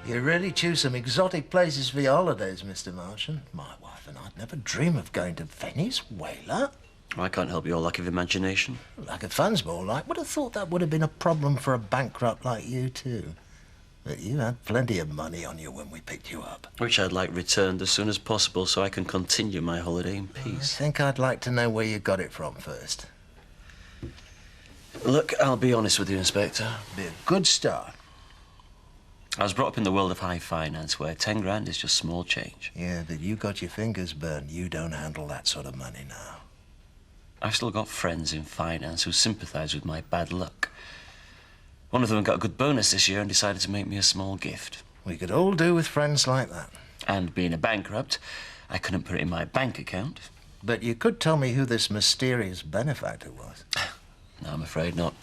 You really choose some exotic places for your holidays, Mr. Marchant. My wife and I'd never dream of going to Venezuela. I can't help your lack of imagination. Lack of funds, more like. Would have thought that would have been a problem for a bankrupt like you, too. But you had plenty of money on you when we picked you up. Which I'd like returned as soon as possible so I can continue my holiday in peace. I think I'd like to know where you got it from first. Look, I'll be honest with you, Inspector. Be a good start. I was brought up in the world of high finance where 10 grand is just small change. Yeah, but you got your fingers burned. You don't handle that sort of money now. I've still got friends in finance who sympathise with my bad luck. One of them got a good bonus this year and decided to make me a small gift. We could all do with friends like that. And being a bankrupt, I couldn't put it in my bank account. But you could tell me who this mysterious benefactor was. No, I'm afraid not.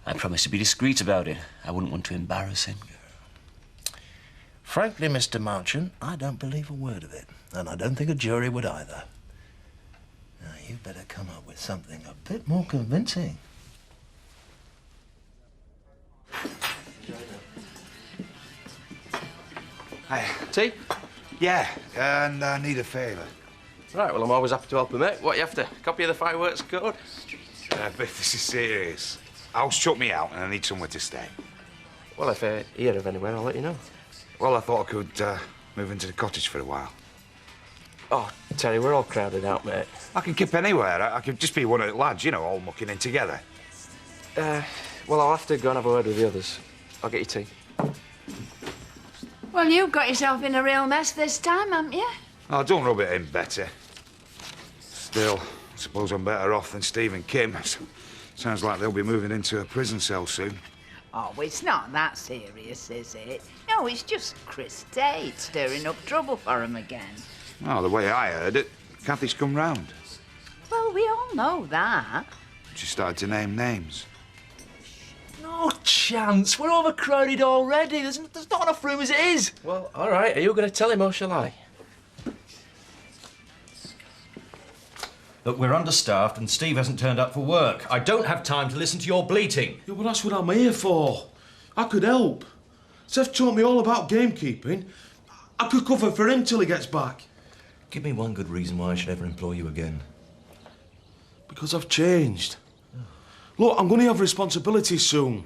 I promised to be discreet about it. I wouldn't want to embarrass him. Frankly, Mr. Marchant, I don't believe a word of it. And I don't think a jury would either. Now, you better come up with something a bit more convincing. Hi. Tea? Yeah, and I need a favour. Right, well, I'm always happy to help you, mate. What you after? Copy of the fireworks code? But this is serious. House chucked me out and I need somewhere to stay. Well, if I hear of anywhere, I'll let you know. Well, I thought I could move into the cottage for a while. Oh, Terry, we're all crowded out, mate. I can kip anywhere. I could just be one of the lads, you know, all mucking in together. Well, I'll have to go and have a word with the others. I'll get you tea. Well, you've got yourself in a real mess this time, haven't you? Oh, don't rub it in better. Still, I suppose I'm better off than Steve and Kim. Sounds like they'll be moving into a prison cell soon. Oh, it's not that serious, is it? No, it's just Chris Tate stirring up trouble for him again. Oh, the way I heard it, Kathy's come round. Well, we all know that. She started to name names. No chance. We're overcrowded already. There's not enough room as it is. Well, all right. Are you going to tell him or shall I? Look, we're understaffed and Steve hasn't turned up for work. I don't have time to listen to your bleating. Yeah, well, that's what I'm here for. I could help. Seth taught me all about gamekeeping. I could cover for him till he gets back. Give me one good reason why I should ever employ you again. Because I've changed. Look, I'm going to have responsibilities soon.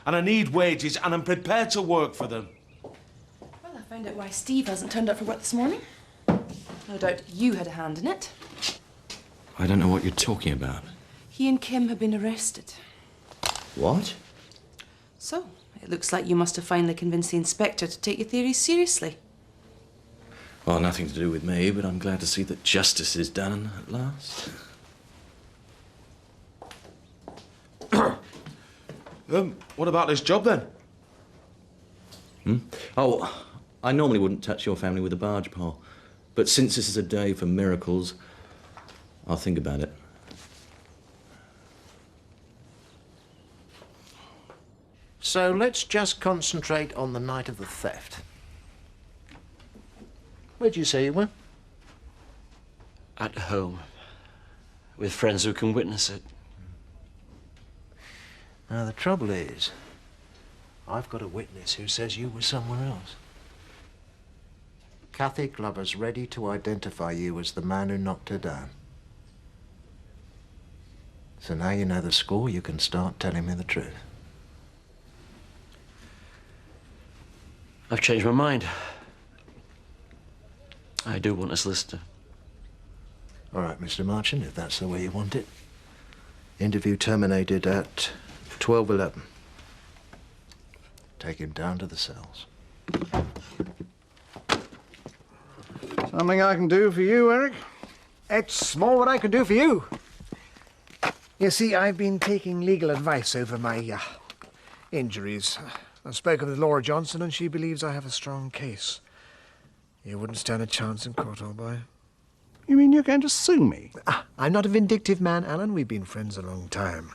And I need wages and I'm prepared to work for them. Well, I found out why Steve hasn't turned up for work this morning. No doubt you had a hand in it. I don't know what you're talking about. He and Kim have been arrested. What? So, it looks like you must have finally convinced the inspector to take your theories seriously. Well, nothing to do with me, but I'm glad to see that justice is done at last. What about this job then? Oh, I normally wouldn't touch your family with a barge pole, but since this is a day for miracles, I'll think about it. So let's just concentrate on the night of the theft. Where'd you say you were? At home. With friends who can witness it. Now, the trouble is, I've got a witness who says you were somewhere else. Kathy Glover's ready to identify you as the man who knocked her down. So now you know the score, you can start telling me the truth. I've changed my mind. I do want a solicitor. All right, Mr. Marchant, if that's the way you want it. Interview terminated at 12:11. Take him down to the cells. Something I can do for you, Eric? It's more what I can do for you. You see, I've been taking legal advice over my injuries. I've spoken with Laura Johnson and she believes I have a strong case. You wouldn't stand a chance in court, old boy. You mean you're going to sue me? I'm not a vindictive man, Alan. We've been friends a long time.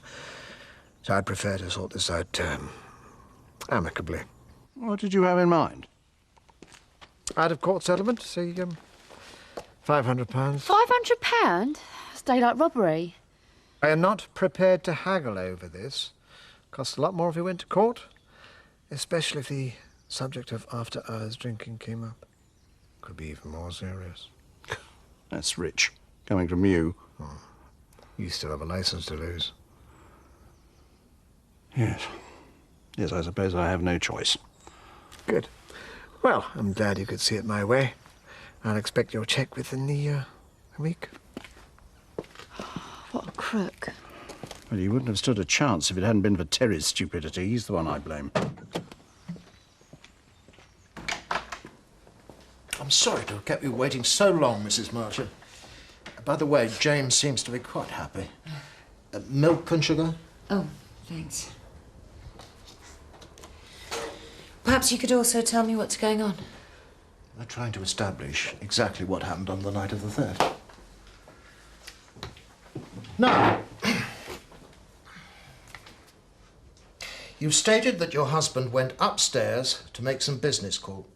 So I'd prefer to sort this out amicably. What did you have in mind? Out-of-court settlement, say, £500. £500? It's daylight robbery. I am not prepared to haggle over this. Costs a lot more if we went to court, especially if the subject of after-hours drinking came up. Could be even more serious. That's rich, coming from you. Oh, you still have a license to lose. Yes. Yes, I suppose I have no choice. Good. Well, I'm glad you could see it my way. I'll expect your cheque within the week. What a crook. Well, you wouldn't have stood a chance if it hadn't been for Terry's stupidity. He's the one I blame. I'm sorry to have kept you waiting so long, Mrs. Marchant. By the way, James seems to be quite happy. Milk and sugar? Oh, thanks. Perhaps you could also tell me what's going on. We're trying to establish exactly what happened on the night of the theft. Now, you've stated that your husband went upstairs to make some business call.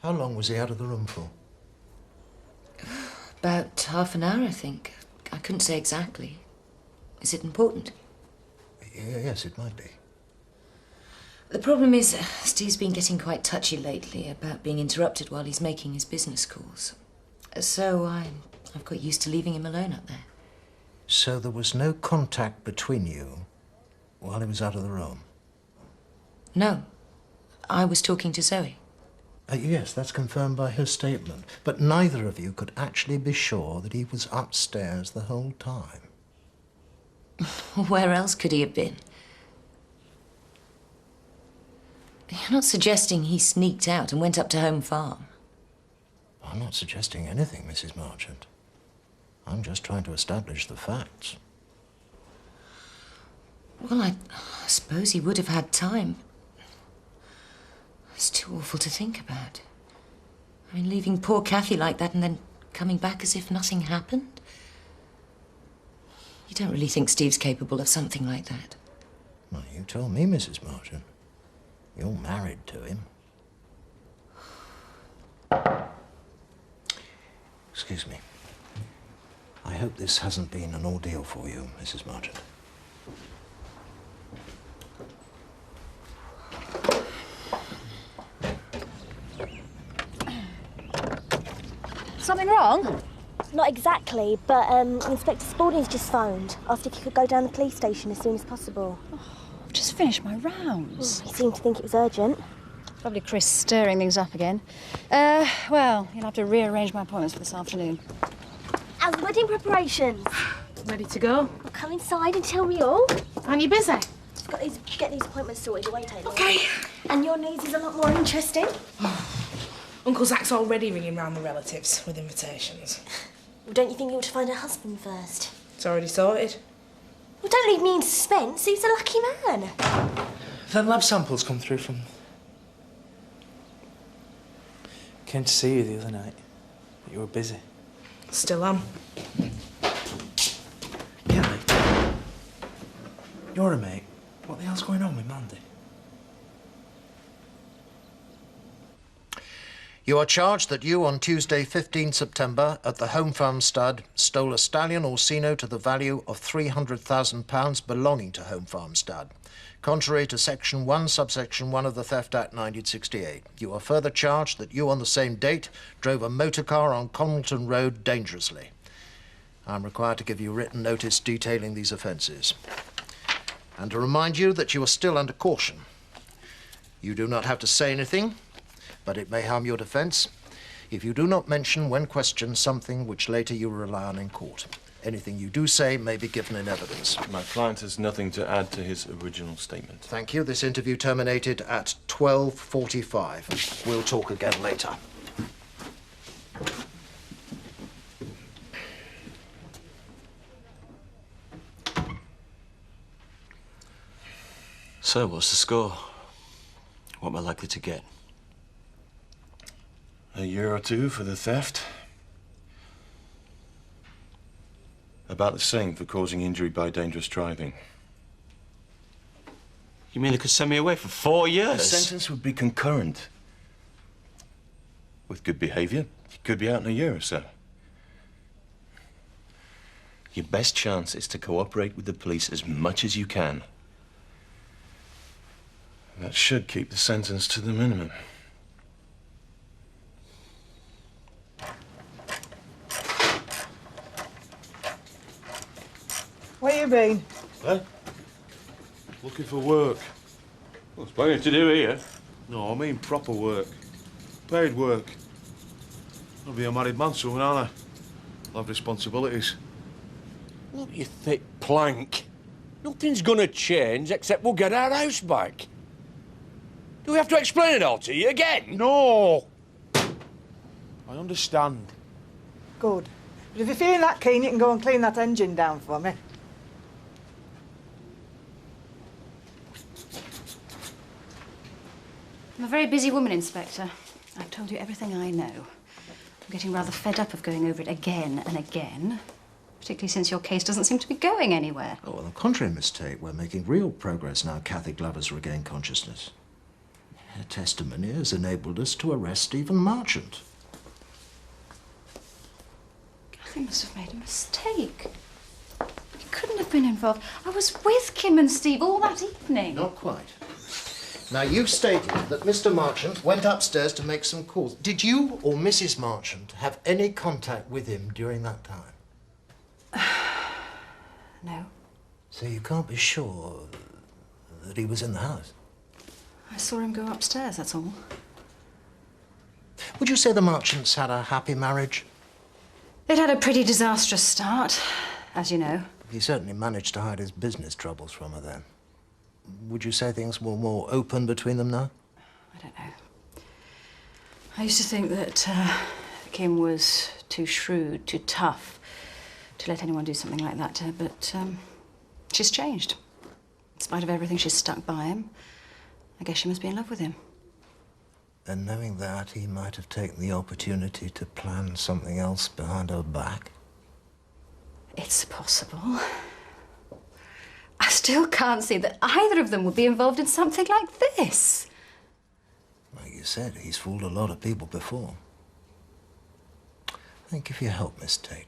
How long was he out of the room for? About half an hour, I think. I couldn't say exactly. Is it important? Yes, it might be. The problem is, Steve's been getting quite touchy lately about being interrupted while he's making his business calls. So I've got used to leaving him alone up there. So there was no contact between you while he was out of the room? No. I was talking to Zoe. Yes, that's confirmed by her statement. But neither of you could actually be sure that he was upstairs the whole time. Where else could he have been? You're not suggesting he sneaked out and went up to Home Farm? I'm not suggesting anything, Mrs. Marchant. I'm just trying to establish the facts. Well, I suppose he would have had time. It's too awful to think about. I mean, leaving poor Kathy like that and then coming back as if nothing happened. You don't really think Steve's capable of something like that? Well, you told me, Mrs. Marchant. You're married to him. Excuse me. I hope this hasn't been an ordeal for you, Mrs. Marchant. Something wrong? Not exactly, but Inspector Spaulding's just phoned. Asked if you could go down the police station as soon as possible. I've just finished my rounds. He seemed to think it was urgent. Probably Chris stirring things up again. Well, you'll have to rearrange my appointments for this afternoon. How's the wedding preparations? Ready to go? Well, come inside and tell me all. Aren't you busy? I've got get these appointments sorted. It won't take long. Okay. And your news is a lot more interesting. Uncle Zach's already ringing round the relatives with invitations. Well, don't you think you ought to find her husband first? It's already sorted. Well, don't leave me in suspense. He's a lucky man. The lab samples come through from... Came to see you the other night, but you were busy. Still am. Kelly, you're a mate. What the hell's going on with Mandy? You are charged that you, on Tuesday, 15 September, at the Home Farm stud, stole a stallion Orsino to the value of £300,000 belonging to Home Farm stud, contrary to Section 1, Subsection 1 of the Theft Act 1968. You are further charged that you, on the same date, drove a motor car on Connelton Road dangerously. I am required to give you written notice detailing these offences, and to remind you that you are still under caution. You do not have to say anything, but it may harm your defence if you do not mention when questioned something which later you rely on in court. Anything you do say may be given in evidence. My client has nothing to add to his original statement. Thank you. This interview terminated at 12:45. We'll talk again later. So, what's the score? What am I likely to get? A year or two for the theft. About the same for causing injury by dangerous driving. You mean they could send me away for 4 years? The sentence would be concurrent. With good behaviour, you could be out in a year or so. Your best chance is to cooperate with the police as much as you can. That should keep the sentence to the minimum. Where you been? Huh? Looking for work. Well, there's plenty to do here. No, I mean proper work. Paid work. I'll be a married man soon, aren't I? I'll have responsibilities. Look, you thick plank. Nothing's gonna change except we'll get our house back. Do we have to explain it all to you again? No! I understand. Good. But if you're feeling that keen, you can go and clean that engine down for me. I'm a very busy woman, Inspector. I've told you everything I know. I'm getting rather fed up of going over it again and again, particularly since your case doesn't seem to be going anywhere. Oh, on the contrary, Miss Tate, we're making real progress now Kathy Glover's regained consciousness. Her testimony has enabled us to arrest Stephen Marchant. Kathy must have made a mistake. You couldn't have been involved. I was with Kim and Steve all that evening. Not quite. Now, you've stated that Mr. Marchant went upstairs to make some calls. Did you or Mrs. Marchant have any contact with him during that time? No. So you can't be sure that he was in the house? I saw him go upstairs, that's all. Would you say the Marchants had a happy marriage? They'd had a pretty disastrous start, as you know. He certainly managed to hide his business troubles from her then. Would you say things were more open between them now? I don't know. I used to think that Kim was too shrewd, too tough to let anyone do something like that to her, but she's changed. In spite of everything, she's stuck by him. I guess she must be in love with him. And knowing that, he might have taken the opportunity to plan something else behind her back? It's possible. I still can't see that either of them would be involved in something like this. Like you said, he's fooled a lot of people before. Thank you for your help, Miss Tate.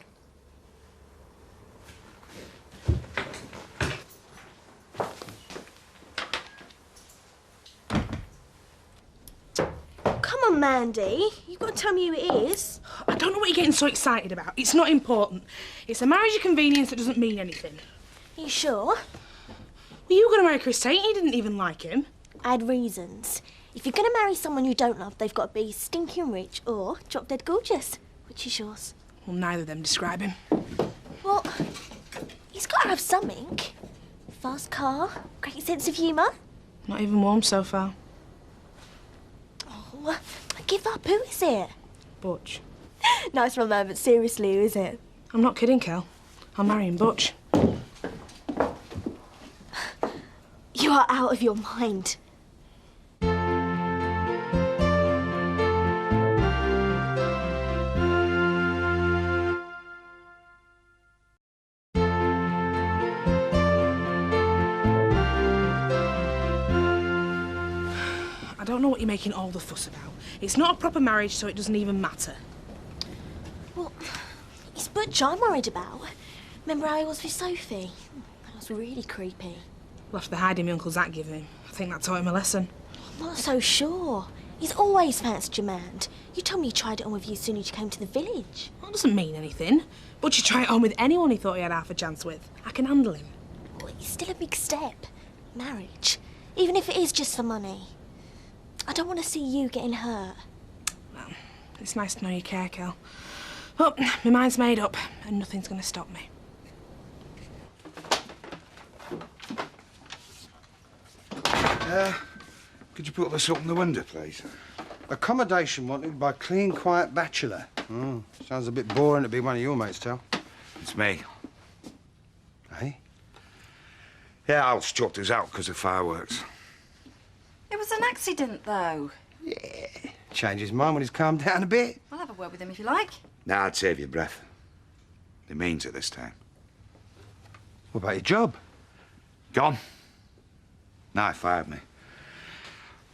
Come on, Mandy. You've got to tell me who it is. I don't know what you're getting so excited about. It's not important. It's a marriage of convenience that doesn't mean anything. You sure? Well, you were going to marry Chris Tate and you didn't even like him. I had reasons. If you're going to marry someone you don't love, they've got to be stinking rich or drop dead gorgeous. Which is yours? Well, neither of them describe him. Well, he's got to have something. Fast car, great sense of humour. Not even warm so far. Oh, give up. Who is it? Butch. Nice one, man, but seriously, who is it? I'm not kidding, Kel. I'm marrying Butch. You are out of your mind. I don't know what you're making all the fuss about. It's not a proper marriage, so it doesn't even matter. Well, it's Butch I'm worried about. Remember how I was with Sophie? That was really creepy. Well, after the hiding my Uncle Zach gave him, I think that taught him a lesson. I'm not so sure. He's always fancied your man. You told me he tried it on with you as soon as you came to the village. That doesn't mean anything. Butch would try it on with anyone he thought he had half a chance with. I can handle him. Well, it's still a big step. Marriage. Even if it is just for money. I don't want to see you getting hurt. Well, it's nice to know you care, Kel. Well, my mind's made up, and nothing's going to stop me. Could you put this up in the window, please? Accommodation wanted by clean, quiet bachelor. Sounds a bit boring to be one of your mates, Tal. It's me. Hey? Yeah, Al's chucked us out because of fireworks. It was an accident, though. Change his mind when he's calmed down a bit. I'll have a word with him if you like. Nah, I'd save your breath. He means it this time. What about your job? Gone. Now he fired me.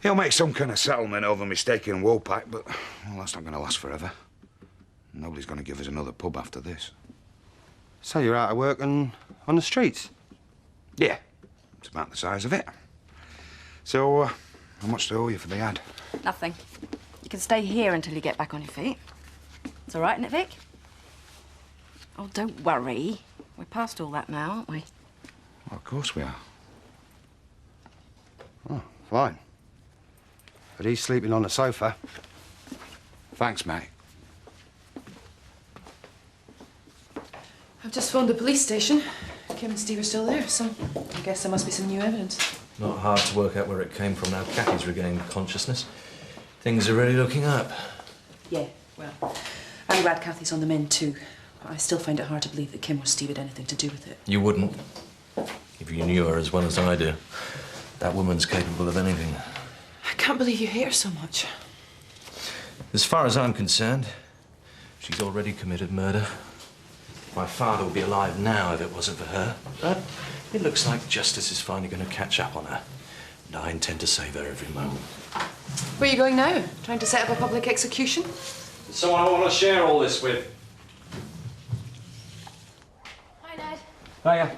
He'll make some kind of settlement over mistaken Woolpack, but well, that's not going to last forever. Nobody's going to give us another pub after this. So you're out of work and on the streets? Yeah, it's about the size of it. So, How much do I owe you for the ad? Nothing. You can stay here until you get back on your feet. It's all right, isn't it, Vic? Oh, don't worry. We're past all that now, aren't we? Well, of course we are. Oh, fine. But he's sleeping on the sofa. Thanks, mate. I've just phoned the police station. Kim and Steve are still there, so I guess there must be some new evidence. Not hard to work out where it came from now. Kathy's regained consciousness. Things are really looking up. Yeah, well, I'm glad Kathy's on the mend too. I still find it hard to believe that Kim or Steve had anything to do with it. You wouldn't, if you knew her as well as I do. That woman's capable of anything. I can't believe you hate her so much. As far as I'm concerned, she's already committed murder. My father would be alive now if it wasn't for her. But it looks like justice is finally going to catch up on her. And I intend to save her every moment. Where are you going now? Trying to set up a public execution? Someone I want to share all this with. Hi, Ned. Hiya.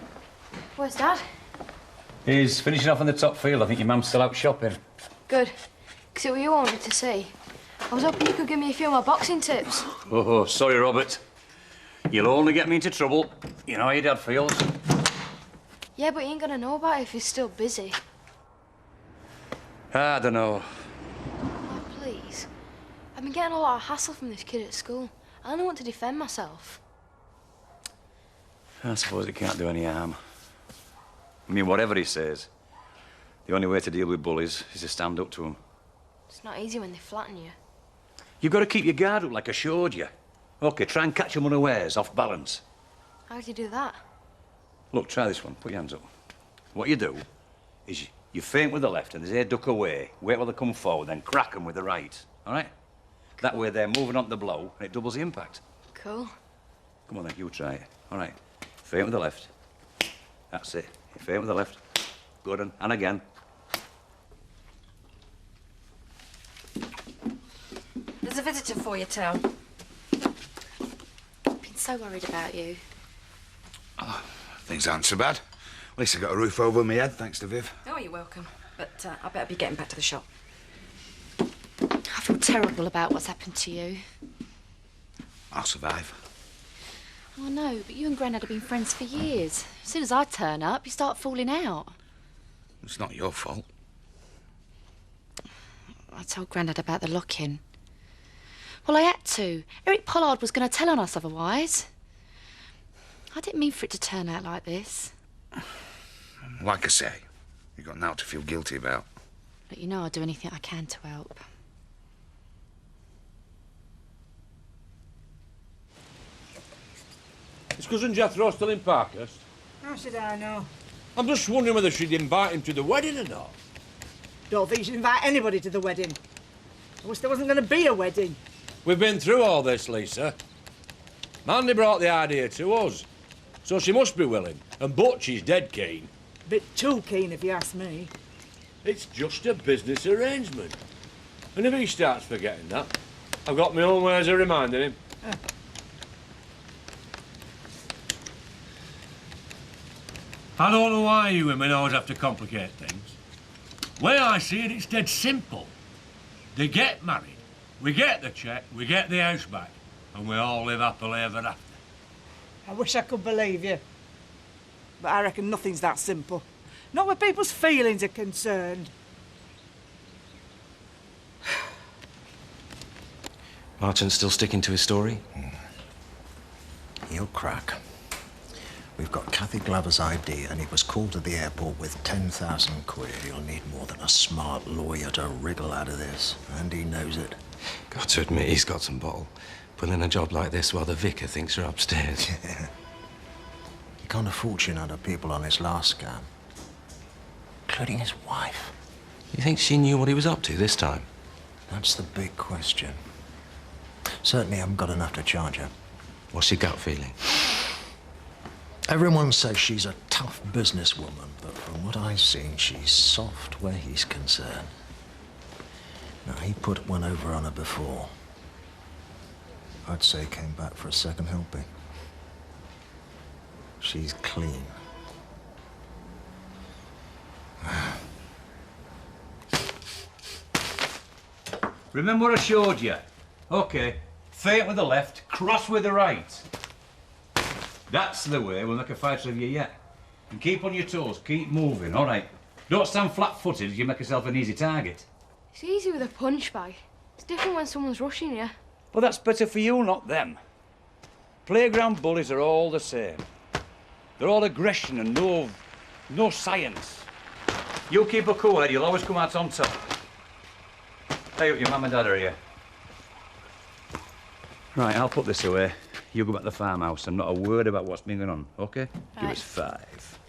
Where's Dad? He's finishing off in the top field. I think your mum's still out shopping. Good. Because it was you I wanted to see. I was hoping you could give me a few more boxing tips. Oh, sorry, Robert. You'll only get me into trouble. You know how your dad feels. Yeah, but you ain't gonna know about it if he's still busy. I don't know. Oh, please. I've been getting a lot of hassle from this kid at school. I only want to defend myself. I suppose it can't do any harm. I mean, whatever he says, the only way to deal with bullies is to stand up to them. It's not easy when they flatten you. You've got to keep your guard up like I showed you. OK, try and catch them unawares, off balance. How do you do that? Look, try this one. Put your hands up. What you do is you feint with the left and as they duck away, wait while they come forward, then crack them with the right. All right? That way they're moving on to the blow and it doubles the impact. Cool. Come on then, you try it. All right. Feint with the left. That's it. You feint with the left. Good and again. There's a visitor for you, Tal. I've been so worried about you. Oh, things aren't so bad. At least I got a roof over my head, thanks to Viv. Oh, you're welcome. But I better be getting back to the shop. I feel terrible about what's happened to you. I'll survive. Oh, no, but you and Grandad have been friends for years. As soon as I turn up, you start falling out. It's not your fault. I told Grandad about the lock-in. Well, I had to. Eric Pollard was going to tell on us otherwise. I didn't mean for it to turn out like this. Like I say, you've got now to feel guilty about. But you know I'll do anything I can to help. Is Cousin Jethro still in Parkhurst? How should I know? I'm just wondering whether she'd invite him to the wedding or not. Don't think you should invite anybody to the wedding. I wish there wasn't going to be a wedding. We've been through all this, Lisa. Mandy brought the idea to us, so she must be willing. And Butch is dead keen. Bit too keen, if you ask me. It's just a business arrangement. And if he starts forgetting that, I've got my own ways of reminding him. I don't know why you women always have to complicate things. The way I see it, it's dead simple. They get married, we get the cheque, we get the house back, and we all live happily ever after. I wish I could believe you. But I reckon nothing's that simple. Not where people's feelings are concerned. Martin's still sticking to his story? He'll crack. We've got Kathy Glover's ID and he was called to the airport with 10,000 quid. He'll need more than a smart lawyer to wriggle out of this, and he knows it. Got to admit, he's got some bottle. Pulling a job like this while the vicar thinks you're upstairs. He conned a fortune out of people on his last scam, including his wife. You think she knew what he was up to this time? That's the big question. Certainly haven't got enough to charge her. What's your gut feeling? Everyone says she's a tough businesswoman, but from what I've seen, she's soft where he's concerned. Now, he put one over on her before. I'd say came back for a second helping. She's clean. Remember what I showed you? OK. Feint with the left, cross with the right. That's the way we'll make a fighter of you yet. And keep on your toes, keep moving, all right? Don't stand flat-footed as you make yourself an easy target. It's easy with a punch bag. It's different when someone's rushing you. Well, that's better for you, not them. Playground bullies are all the same. They're all aggression and no science. You keep a cool head, you'll always come out on top. Hey, your mum and dad are here. Right, I'll put this away. You go back to the farmhouse and not a word about what's been going on, OK? Give us 5.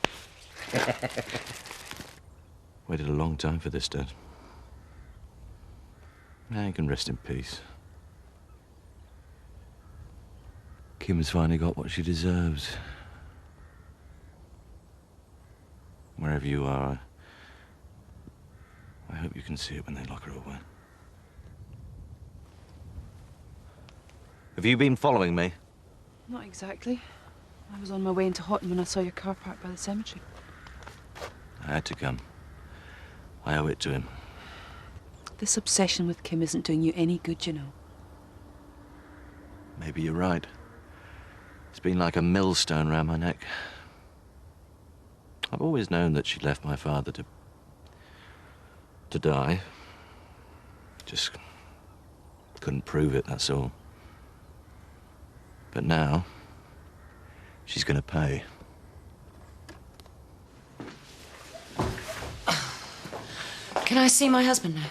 Waited a long time for this, Dad. Now you can rest in peace. Kim has finally got what she deserves. Wherever you are, I hope you can see it when they lock her away. Have you been following me? Not exactly. I was on my way into Houghton when I saw your car parked by the cemetery. I had to come. I owe it to him. This obsession with Kim isn't doing you any good, you know. Maybe you're right. It's been like a millstone round my neck. I've always known that she left my father to die. Just couldn't prove it, that's all. But now, she's gonna pay. Can I see my husband now?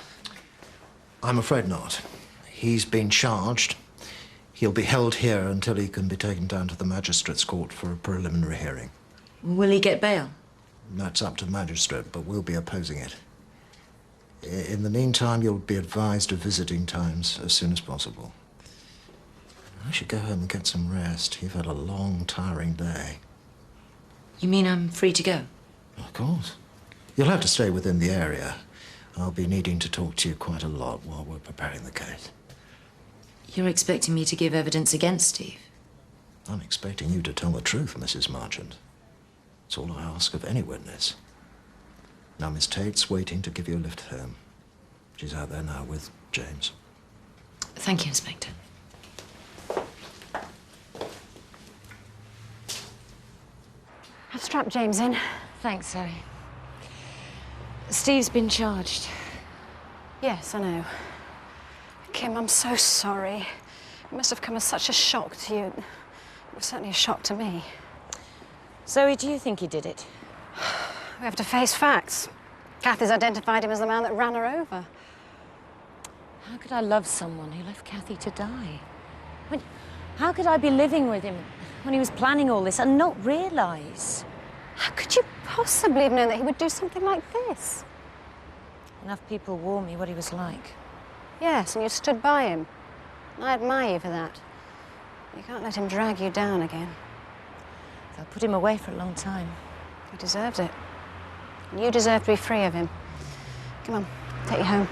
I'm afraid not. He's been charged. He'll be held here until he can be taken down to the magistrate's court for a preliminary hearing. Will he get bail? That's up to the magistrate, but we'll be opposing it. In the meantime, you'll be advised of visiting times as soon as possible. I should go home and get some rest. You've had a long, tiring day. You mean I'm free to go? Of course. You'll have to stay within the area. I'll be needing to talk to you quite a lot while we're preparing the case. You're expecting me to give evidence against Steve? I'm expecting you to tell the truth, Mrs. Marchant. It's all I ask of any witness. Now, Miss Tate's waiting to give you a lift home. She's out there now with James. Thank you, Inspector. I've strapped James in. Thanks, Zoe. Steve's been charged. Yes, I know. Kim, I'm so sorry. It must have come as such a shock to you. It was certainly a shock to me. Zoe, do you think he did it? We have to face facts. Kathy's identified him as the man that ran her over. How could I love someone who left Kathy to die? How could I be living with him when he was planning all this and not realise? How could you possibly have known that he would do something like this? Enough people warned me what he was like. Yes, and you stood by him. I admire you for that. You can't let him drag you down again. They'll put him away for a long time. He deserves it. And you deserve to be free of him. Come on, take you home.